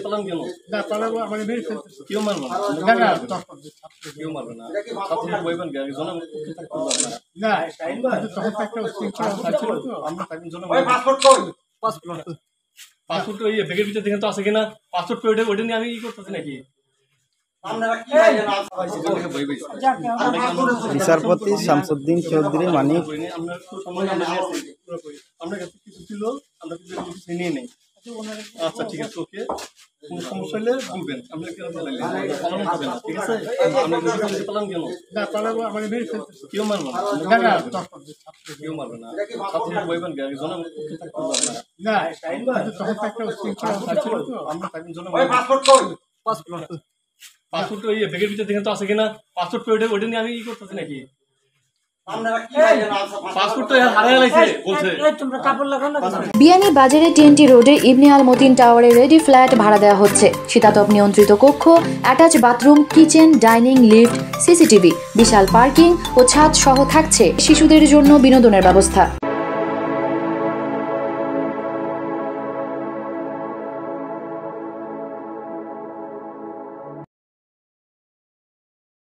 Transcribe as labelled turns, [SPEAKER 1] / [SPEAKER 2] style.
[SPEAKER 1] পালান কেন?
[SPEAKER 2] না পালাবো আমাকে মেরে ফেলতেছে।
[SPEAKER 1] কেউ মারবে না,
[SPEAKER 2] না না
[SPEAKER 1] কেউ মারবে না। ছাত্রদের বইবেন কে? জনগণ পক্ষে থাকতে হবে আপনারা।
[SPEAKER 2] না কিন্তু তখন তো একটা শৃঙ্খলা ছিল তো।
[SPEAKER 1] আমরা থাকবেন জনগণ। পাসপোর্ট ওই ব্যাগের ভিতরে দেখেন তো আছে কিনা? পাসপোর্ট ওইটা নিয়ে আমি ই করতেছি নাকি?
[SPEAKER 3] বিচারপতি শামসুদ্দিন চৌধুরী মানিক
[SPEAKER 1] আমরা কাছে কিছু ছিল, আমরা কিছু নিয়ে নেই। আচ্ছা ঠিক আছে, ওকে। কোনো সমস্যা হলে বলবেন, আমরা কেন পালান হবে না, ঠিক আছে? আপনি পালান কেন?
[SPEAKER 2] না পালাবো আমাকে মেরে ফেলতেছে।
[SPEAKER 1] কেউ মারবে না,
[SPEAKER 2] না না
[SPEAKER 1] কেউ মারবে না। ছাত্রদের বইবেন কে? জনগণ পক্ষে থাকতে হবে আপনারা।
[SPEAKER 2] না কিন্তু তখন তো একটা শৃঙ্খলা ছিল তো।
[SPEAKER 1] আমরা থাকবেন জনগণ। পাসপোর্ট ওই ব্যাগের ভিতরে দেখেন তো আছে কিনা? পাসপোর্ট ওইটা নিয়ে আমি ই করতেছি নাকি?
[SPEAKER 4] বিয়ানী বাজারে টিএনটি রোডে ইবনে আল মতিন টাওয়ারে রেডি ফ্ল্যাট ভাড়া দেওয়া হচ্ছে। শীতাতপ নিয়ন্ত্রিত কক্ষ, attach bathroom, kitchen, dining, lift, CCTV, বিশাল পার্কিং ও ছাদ সহ থাকছে শিশুদের জন্য বিনোদনের ব্যবস্থা।